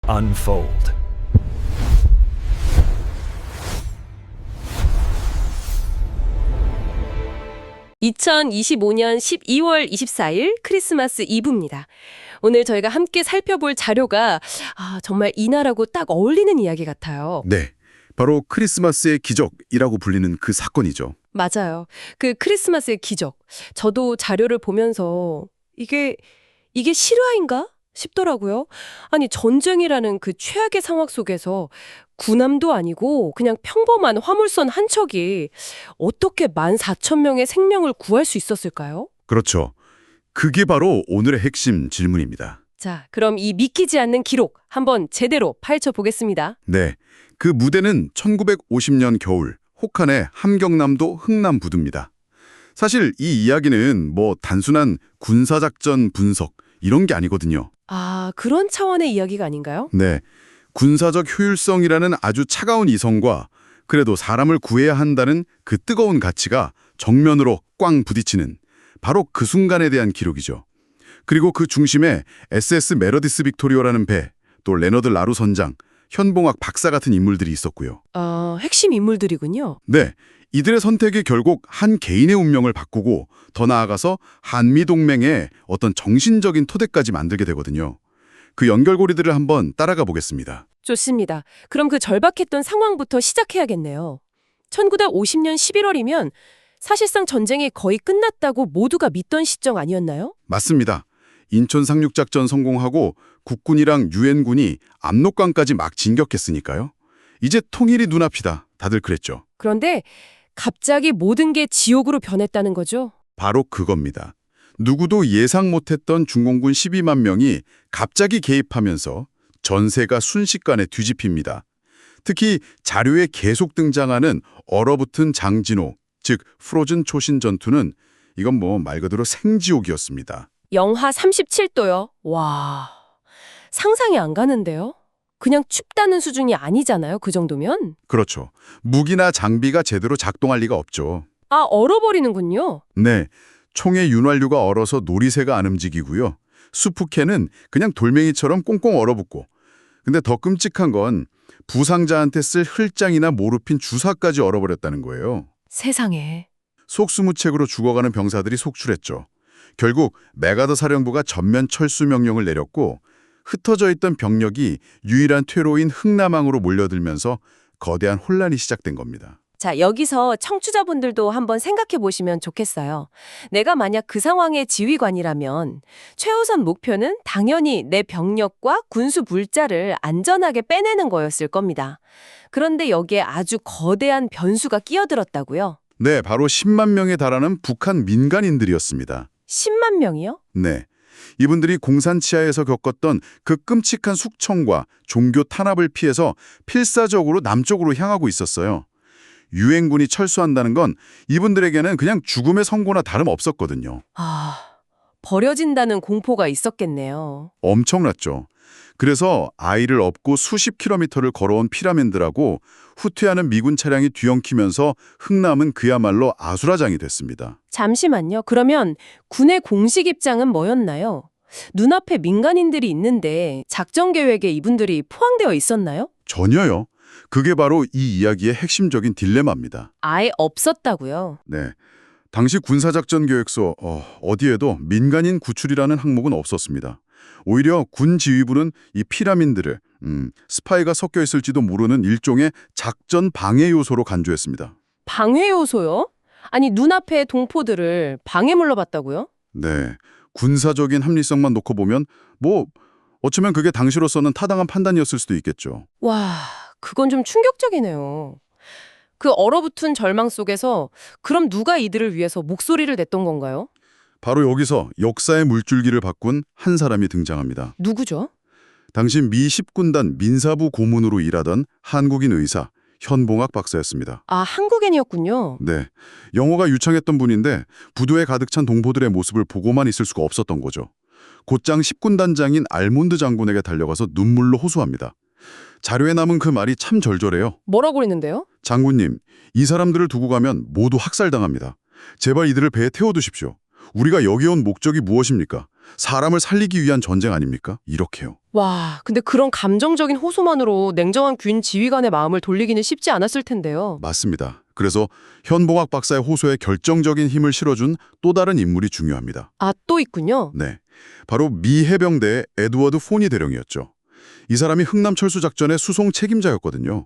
unfold. (2025년 12월 24일) 크리스마스 이브입니다. 오늘 저희가 함께 살펴볼 자료가 정말 이날하고 딱 어울리는 이야기 같아요. 네, 바로 크리스마스의 기적이라고 불리는 그 사건이죠. 맞아요. 그 크리스마스의 기적. 저도 자료를 보면서 이게 실화인가 싶더라고요. 아니, 전쟁이라는 그 최악의 상황 속에서 군함도 아니고 그냥 평범한 화물선 한 척이 어떻게 14,000명의 생명을 구할 수 있었을까요? 그렇죠. 그게 바로 오늘의 핵심 질문입니다. 자, 그럼 이 믿기지 않는 기록 한번 제대로 파헤쳐 보겠습니다. 네, 그 무대는 1950년 겨울 혹한의 함경남도 흥남부두입니다. 사실 이 이야기는 뭐 단순한 군사작전 분석 이런 게 아니거든요. 아, 그런 차원의 이야기가 아닌가요? 네, 군사적 효율성이라는 아주 차가운 이성과 그래도 사람을 구해야 한다는 그 뜨거운 가치가 정면으로 꽝 부딪히는 바로 그 순간에 대한 기록이죠. 그리고 그 중심에 SS 메러디스 빅토리오라는 배, 또 레너드 라루 선장, 현봉학 박사 같은 인물들이 있었고요. 핵심 인물들이군요. 네, 이들의 선택이 결국 한 개인의 운명을 바꾸고 더 나아가서 한미동맹의 어떤 정신적인 토대까지 만들게 되거든요. 그 연결고리들을 한번 따라가 보겠습니다. 좋습니다. 그럼 그 절박했던 상황부터 시작해야겠네요. 1950년 11월이면 사실상 전쟁이 거의 끝났다고 모두가 믿던 시점 아니었나요? 맞습니다. 인천 상륙작전 성공하고 국군이랑 유엔군이 압록강까지 막 진격했으니까요. 이제 통일이 눈앞이다. 다들 그랬죠. 그런데 갑자기 모든 게 지옥으로 변했다는 거죠? 바로 그겁니다. 누구도 예상 못했던 중공군 12만 명이 갑자기 개입하면서 전세가 순식간에 뒤집힙니다. 특히 자료에 계속 등장하는 얼어붙은 장진호, 즉 프로즌 초신 전투는 이건 뭐 말 그대로 생지옥이었습니다. 영하 37도요? 와, 상상이 안 가는데요? 그냥 춥다는 수준이 아니잖아요, 그 정도면? 그렇죠. 무기나 장비가 제대로 작동할 리가 없죠. 아, 얼어버리는군요. 네, 총의 윤활유가 얼어서 놀이새가 안 움직이고요. 수프캔은 그냥 돌멩이처럼 꽁꽁 얼어붙고. 근데 더 끔찍한 건 부상자한테 쓸 흘장이나 모르핀 주사까지 얼어버렸다는 거예요. 세상에. 속수무책으로 죽어가는 병사들이 속출했죠. 결국 메가더 사령부가 전면 철수 명령을 내렸고 흩어져 있던 병력이 유일한 퇴로인 흥남항으로 몰려들면서 거대한 혼란이 시작된 겁니다. 자, 여기서 청취자분들도 한번 생각해 보시면 좋겠어요. 내가 만약 그 상황의 지휘관이라면 최우선 목표는 당연히 내 병력과 군수 불자를 안전하게 빼내는 거였을 겁니다. 그런데 여기에 아주 거대한 변수가 끼어들었다고요? 네, 바로 10만 명에 달하는 북한 민간인들이었습니다. 10만 명이요? 네, 이분들이 공산 치하에서 겪었던 그 끔찍한 숙청과 종교 탄압을 피해서 필사적으로 남쪽으로 향하고 있었어요. 유엔군이 철수한다는 건 이분들에게는 그냥 죽음의 선고나 다름없었거든요. 버려진다는 공포가 있었겠네요. 엄청났죠. 그래서 아이를 업고 수십 킬로미터를 걸어온 피라민들하고 후퇴하는 미군 차량이 뒤엉키면서 흥남은 그야말로 아수라장이 됐습니다. 잠시만요. 그러면 군의 공식 입장은 뭐였나요? 눈앞에 민간인들이 있는데 작전 계획에 이분들이 포함되어 있었나요? 전혀요. 그게 바로 이 이야기의 핵심적인 딜레마입니다. 아예 없었다고요? 네, 당시 군사작전 계획서 어디에도 민간인 구출이라는 항목은 없었습니다. 오히려 군 지휘부는 이 피라민들을 스파이가 섞여 있을지도 모르는 일종의 작전 방해 요소로 간주했습니다. 방해 요소요? 아니, 눈앞에 동포들을 방해물로 봤다고요? 네, 군사적인 합리성만 놓고 보면 뭐 어쩌면 그게 당시로서는 타당한 판단이었을 수도 있겠죠. 와, 그건 좀 충격적이네요. 그 얼어붙은 절망 속에서 그럼 누가 이들을 위해서 목소리를 냈던 건가요? 바로 여기서 역사의 물줄기를 바꾼 한 사람이 등장합니다. 누구죠? 당시 미 10군단 민사부 고문으로 일하던 한국인 의사 현봉학 박사였습니다. 아, 한국인이었군요. 네, 영어가 유창했던 분인데 부두에 가득 찬 동포들의 모습을 보고만 있을 수가 없었던 거죠. 곧장 10군단장인 알몬드 장군에게 달려가서 눈물로 호소합니다. 자료에 남은 그 말이 참 절절해요. 뭐라고 했는데요? 장군님, 이 사람들을 두고 가면 모두 학살당합니다. 제발 이들을 배에 태워두십시오. 우리가 여기 온 목적이 무엇입니까? 사람을 살리기 위한 전쟁 아닙니까? 이렇게요. 와, 근데 그런 감정적인 호소만으로 냉정한 균 지휘관의 마음을 돌리기는 쉽지 않았을 텐데요. 맞습니다. 그래서 현봉학 박사의 호소에 결정적인 힘을 실어준 또 다른 인물이 중요합니다. 아, 또 있군요. 네, 바로 미 해병대의 에드워드 포니 대령이었죠. 이 사람이 흥남철수 작전의 수송 책임자였거든요.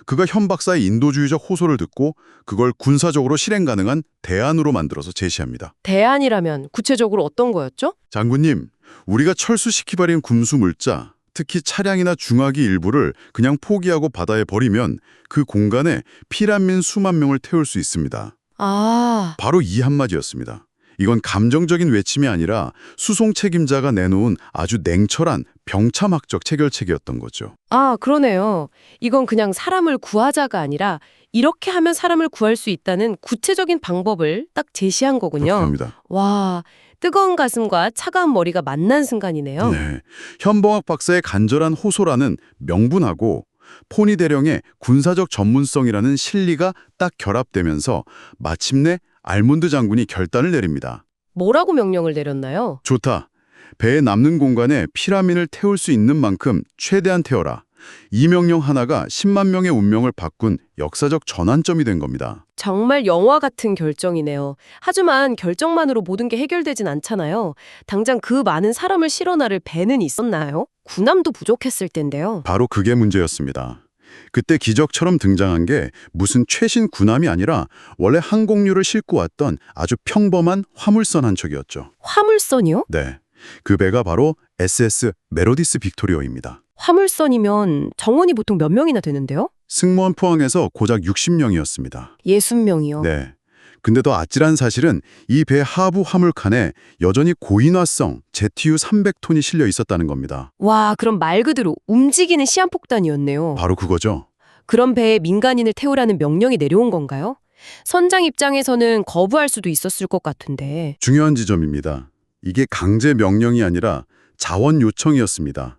그가 현 박사의 인도주의적 호소를 듣고 그걸 군사적으로 실행 가능한 대안으로 만들어서 제시합니다. 대안이라면 구체적으로 어떤 거였죠? 장군님, 우리가 철수시키버린 군수 물자, 특히 차량이나 중화기 일부를 그냥 포기하고 바다에 버리면 그 공간에 피난민 수만 명을 태울 수 있습니다. 아, 바로 이 한마디였습니다. 이건 감정적인 외침이 아니라 수송 책임자가 내놓은 아주 냉철한 병참학적 체결책이었던 거죠. 아, 그러네요. 이건 그냥 사람을 구하자가 아니라 이렇게 하면 사람을 구할 수 있다는 구체적인 방법을 딱 제시한 그렇게 거군요. 합니다. 와, 뜨거운 가슴과 차가운 머리가 만난 순간이네요. 네, 현봉학 박사의 간절한 호소라는 명분하고 포니 대령의 군사적 전문성이라는 실리가 딱 결합되면서 마침내 알몬드 장군이 결단을 내립니다. 뭐라고 명령을 내렸나요? 좋다. 배에 남는 공간에 피라민을 태울 수 있는 만큼 최대한 태워라. 이 명령 하나가 10만 명의 운명을 바꾼 역사적 전환점이 된 겁니다. 정말 영화 같은 결정이네요. 하지만 결정만으로 모든 게 해결되진 않잖아요. 당장 그 많은 사람을 실어 나를 배는 있었나요? 군함도 부족했을 텐데요. 바로 그게 문제였습니다. 그때 기적처럼 등장한 게 무슨 최신 군함이 아니라 원래 항공유를 싣고 왔던 아주 평범한 화물선 한 척이었죠. 화물선이요? 네, 그 배가 바로 SS 메로디스 빅토리어입니다. 화물선이면 정원이 보통 몇 명이나 되는데요? 승무원 포항에서 고작 60명이었습니다. 60명이요. 네. 근데 더 아찔한 사실은 이 배 하부 화물칸에 여전히 고인화성 ZU 300톤이 실려 있었다는 겁니다. 와, 그럼 말 그대로 움직이는 시한폭탄이었네요. 바로 그거죠. 그런 배에 민간인을 태우라는 명령이 내려온 건가요? 선장 입장에서는 거부할 수도 있었을 것 같은데. 중요한 지점입니다. 이게 강제 명령이 아니라 자원 요청이었습니다.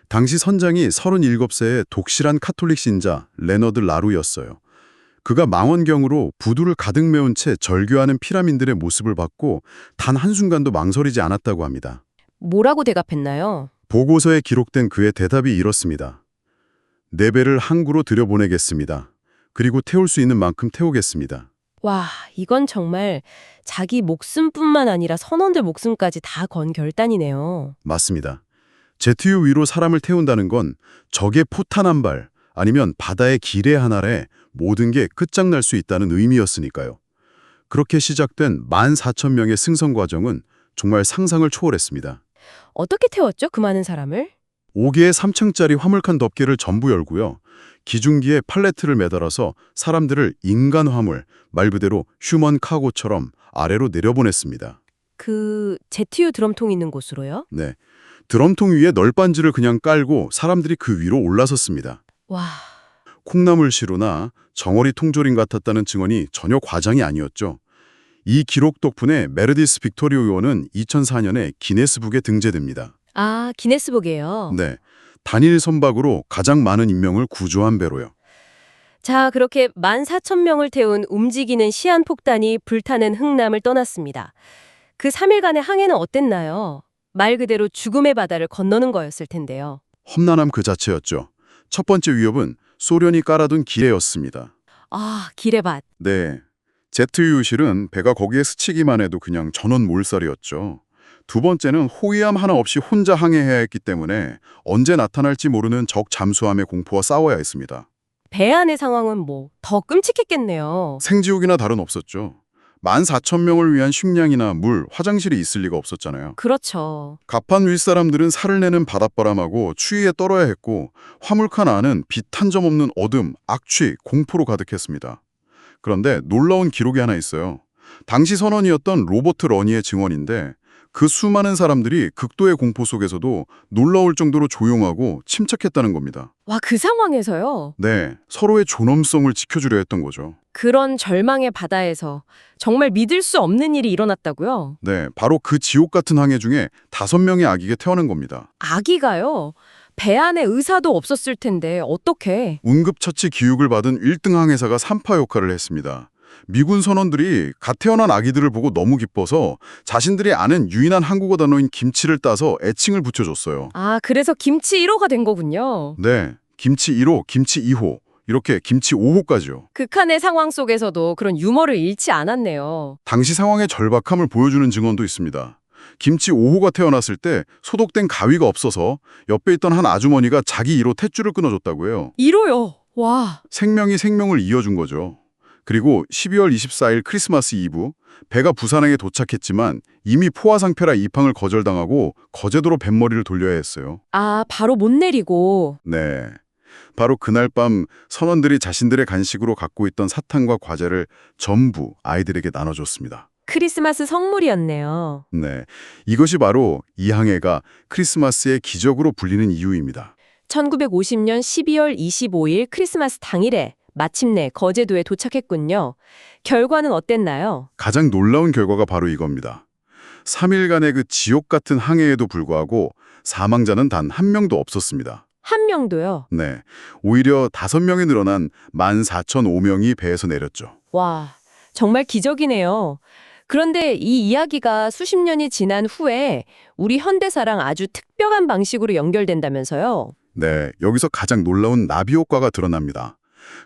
당시 선장이 37세의 독실한 카톨릭 신자 레너드 라루였어요. 그가 망원경으로 부두를 가득 메운 채 절규하는 피라민들의 모습을 봤고 단 한순간도 망설이지 않았다고 합니다. 뭐라고 대답했나요? 보고서에 기록된 그의 대답이 이렇습니다. 내 배를 항구로 들여보내겠습니다. 그리고 태울 수 있는 만큼 태우겠습니다. 와, 이건 정말 자기 목숨뿐만 아니라 선원들 목숨까지 다 건 결단이네요. 맞습니다. ZU 위로 사람을 태운다는 건 적의 포탄 한 발 아니면 바다의 기뢰 하나에 모든 게 끝장날 수 있다는 의미였으니까요. 그렇게 시작된 14,000명의 승선 과정은 정말 상상을 초월했습니다. 어떻게 태웠죠? 그 많은 사람을? 5개의 3층짜리 화물칸 덮개를 전부 열고요. 기중기에 팔레트를 매달아서 사람들을 인간 화물, 말 그대로 휴먼 카고처럼 아래로 내려보냈습니다. 그 제트유 드럼통 있는 곳으로요? 네, 드럼통 위에 널빤지를 그냥 깔고 사람들이 그 위로 올라섰습니다. 와, 콩나물시루나 정어리 통조림 같았다는 증언이 전혀 과장이 아니었죠. 이 기록 덕분에 메르디스 빅토리오 요원은 2004년에 기네스북에 등재됩니다. 아, 기네스북이에요. 네, 단일 선박으로 가장 많은 인명을 구조한 배로요. 자, 그렇게 14,000명을 태운 움직이는 시한폭탄이 불타는 흥남을 떠났습니다. 그 3일간의 항해는 어땠나요? 말 그대로 죽음의 바다를 건너는 거였을 텐데요. 험난함 그 자체였죠. 첫 번째 위협은 소련이 깔아둔 기뢰였습니다. 아, 기레밭. 네, ZU실은 배가 거기에 스치기만 해도 그냥 전원 몰살이었죠. 두 번째는 호위함 하나 없이 혼자 항해해야 했기 때문에 언제 나타날지 모르는 적 잠수함의 공포와 싸워야 했습니다. 배 안의 상황은 뭐 더 끔찍했겠네요. 생지옥이나 다른 없었죠. 14,000명을 위한 식량이나 물, 화장실이 있을 리가 없었잖아요. 그렇죠. 갑판 윗사람들은 살을 내는 바닷바람하고 추위에 떨어야 했고 화물칸 안은 빛 한 점 없는 어둠, 악취, 공포로 가득했습니다. 그런데 놀라운 기록이 하나 있어요. 당시 선원이었던 로버트 러니의 증언인데 그 수많은 사람들이 극도의 공포 속에서도 놀라울 정도로 조용하고 침착했다는 겁니다. 와, 그 상황에서요? 네, 서로의 존엄성을 지켜주려 했던 거죠. 그런 절망의 바다에서 정말 믿을 수 없는 일이 일어났다고요? 네, 바로 그 지옥 같은 항해 중에 5명의 아기가 태어난 겁니다. 아기가요? 배 안에 의사도 없었을 텐데 어떻게? 응급처치 기육을 받은 1등 항해사가 산파 역할을 했습니다. 미군 선원들이 갓 태어난 아기들을 보고 너무 기뻐서 자신들이 아는 유인한 한국어 단어인 김치를 따서 애칭을 붙여줬어요. 아, 그래서 김치 1호가 된 거군요. 네, 김치 1호, 김치 2호, 이렇게 김치 5호까지요. 극한의 상황 속에서도 그런 유머를 잃지 않았네요. 당시 상황의 절박함을 보여주는 증언도 있습니다. 김치 5호가 태어났을 때 소독된 가위가 없어서 옆에 있던 한 아주머니가 자기 이로 탯줄을 끊어줬다고 해요. 1호요. 와. 생명이 생명을 이어준 거죠. 그리고 12월 24일 크리스마스 이브, 배가 부산항에 도착했지만 이미 포화 상태라 입항을 거절당하고 거제도로 뱃머리를 돌려야 했어요. 아, 바로 못 내리고. 네. 바로 그날 밤 선원들이 자신들의 간식으로 갖고 있던 사탕과 과자를 전부 아이들에게 나눠줬습니다. 크리스마스 선물이었네요. 네. 이것이 바로 이 항해가 크리스마스의 기적으로 불리는 이유입니다. 1950년 12월 25일 크리스마스 당일에 마침내 거제도에 도착했군요. 결과는 어땠나요? 가장 놀라운 결과가 바로 이겁니다. 3일간의 그 지옥 같은 항해에도 불구하고 사망자는 단 한 명도 없었습니다. 한 명도요. 네. 오히려 5명이 늘어난 14,005명이 배에서 내렸죠. 와, 정말 기적이네요. 그런데 이 이야기가 수십 년이 지난 후에 우리 현대사랑 아주 특별한 방식으로 연결된다면서요? 네. 여기서 가장 놀라운 나비 효과가 드러납니다.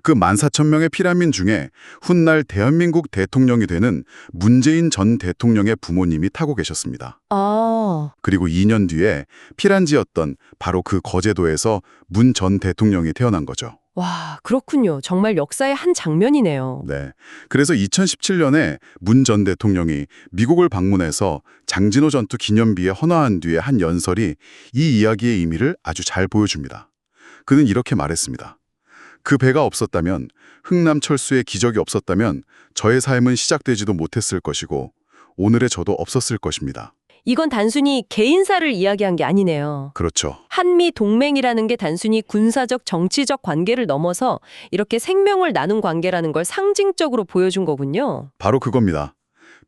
그 14,000명의 피난민 중에 훗날 대한민국 대통령이 되는 문재인 전 대통령의 부모님이 타고 계셨습니다. 아, 그리고 2년 뒤에 피란지였던 바로 그 거제도에서 문 전 대통령이 태어난 거죠. 와, 그렇군요. 정말 역사의 한 장면이네요. 네. 그래서 2017년에 문 전 대통령이 미국을 방문해서 장진호 전투 기념비에 헌화한 뒤에 한 연설이 이 이야기의 의미를 아주 잘 보여줍니다. 그는 이렇게 말했습니다. 그 배가 없었다면, 흥남철수의 기적이 없었다면 저의 삶은 시작되지도 못했을 것이고 오늘의 저도 없었을 것입니다. 이건 단순히 개인사를 이야기한 게 아니네요. 그렇죠. 한미 동맹이라는 게 단순히 군사적, 정치적 관계를 넘어서 이렇게 생명을 나눈 관계라는 걸 상징적으로 보여준 거군요. 바로 그겁니다.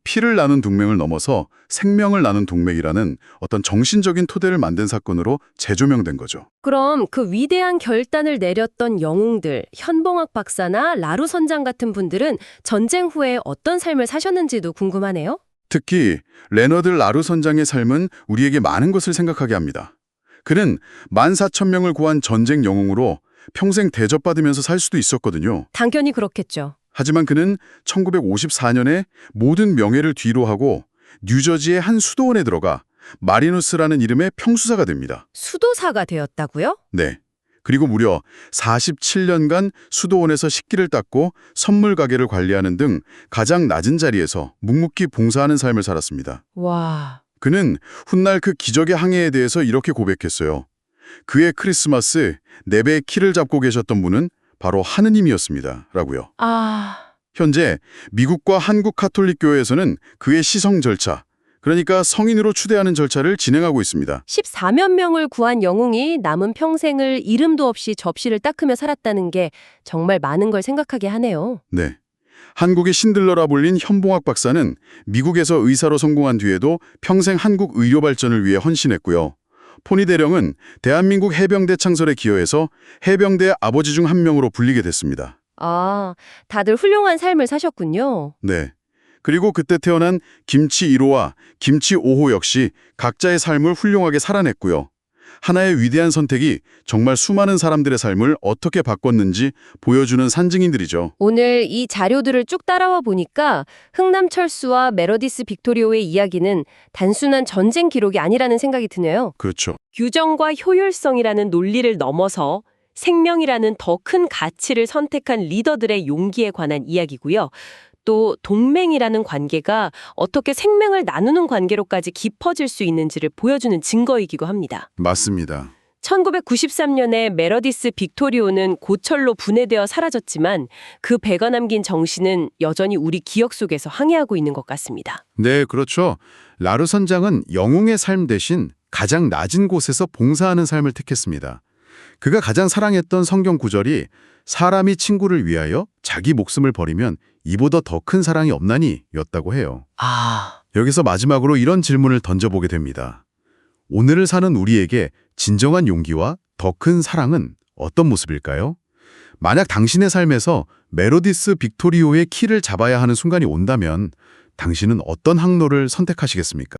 피를 나눈 동맹을 넘어서 생명을 나눈 동맹이라는 어떤 정신적인 토대를 만든 사건으로 재조명된 거죠. 그럼 그 위대한 결단을 내렸던 영웅들, 현봉학 박사나 라루 선장 같은 분들은 전쟁 후에 어떤 삶을 사셨는지도 궁금하네요. 특히 레너드 라루 선장의 삶은 우리에게 많은 것을 생각하게 합니다. 그는 14,000명을 구한 전쟁 영웅으로 평생 대접받으면서 살 수도 있었거든요. 당연히 그렇겠죠. 하지만 그는 1954년에 모든 명예를 뒤로하고 뉴저지의 한 수도원에 들어가 마리누스라는 이름의 평수사가 됩니다. 수도사가 되었다고요? 네. 그리고 무려 47년간 수도원에서 식기를 닦고 선물 가게를 관리하는 등 가장 낮은 자리에서 묵묵히 봉사하는 삶을 살았습니다. 와, 그는 훗날 그 기적의 항해에 대해서 이렇게 고백했어요. 그의 크리스마스, 내 배의 키를 잡고 계셨던 분은 바로 하느님이었습니다. 라고요. 아, 현재 미국과 한국 가톨릭 교회에서는 그의 시성 절차, 그러니까 성인으로 추대하는 절차를 진행하고 있습니다. 14만 명을 구한 영웅이 남은 평생을 이름도 없이 접시를 닦으며 살았다는 게 정말 많은 걸 생각하게 하네요. 네. 한국의 신들러라 불린 현봉학 박사는 미국에서 의사로 성공한 뒤에도 평생 한국 의료 발전을 위해 헌신했고요. 포니 대령은 대한민국 해병대 창설에 기여해서 해병대의 아버지 중 한 명으로 불리게 됐습니다. 아, 다들 훌륭한 삶을 사셨군요. 네. 그리고 그때 태어난 김치 1호와 김치 5호 역시 각자의 삶을 훌륭하게 살아냈고요. 하나의 위대한 선택이 정말 수많은 사람들의 삶을 어떻게 바꿨는지 보여주는 산증인들이죠. 오늘 이 자료들을 쭉 따라와 보니까 흥남철수와 메로디스 빅토리오의 이야기는 단순한 전쟁 기록이 아니라는 생각이 드네요. 그렇죠. 규정과 효율성이라는 논리를 넘어서 생명이라는 더 큰 가치를 선택한 리더들의 용기에 관한 이야기고요. 또 동맹이라는 관계가 어떻게 생명을 나누는 관계로까지 깊어질 수 있는지를 보여주는 증거이기도 합니다. 맞습니다. 1993년에 메러디스 빅토리오는 고철로 분해되어 사라졌지만 그 배가 남긴 정신은 여전히 우리 기억 속에서 항해하고 있는 것 같습니다. 네, 그렇죠. 라루 선장은 영웅의 삶 대신 가장 낮은 곳에서 봉사하는 삶을 택했습니다. 그가 가장 사랑했던 성경 구절이 사람이 친구를 위하여 자기 목숨을 버리면 이보다 더 큰 사랑이 없나니 였다고 해요. 아, 여기서 마지막으로 이런 질문을 던져보게 됩니다. 오늘을 사는 우리에게 진정한 용기와 더 큰 사랑은 어떤 모습일까요? 만약 당신의 삶에서 메로디스 빅토리오의 키를 잡아야 하는 순간이 온다면 당신은 어떤 항로를 선택하시겠습니까?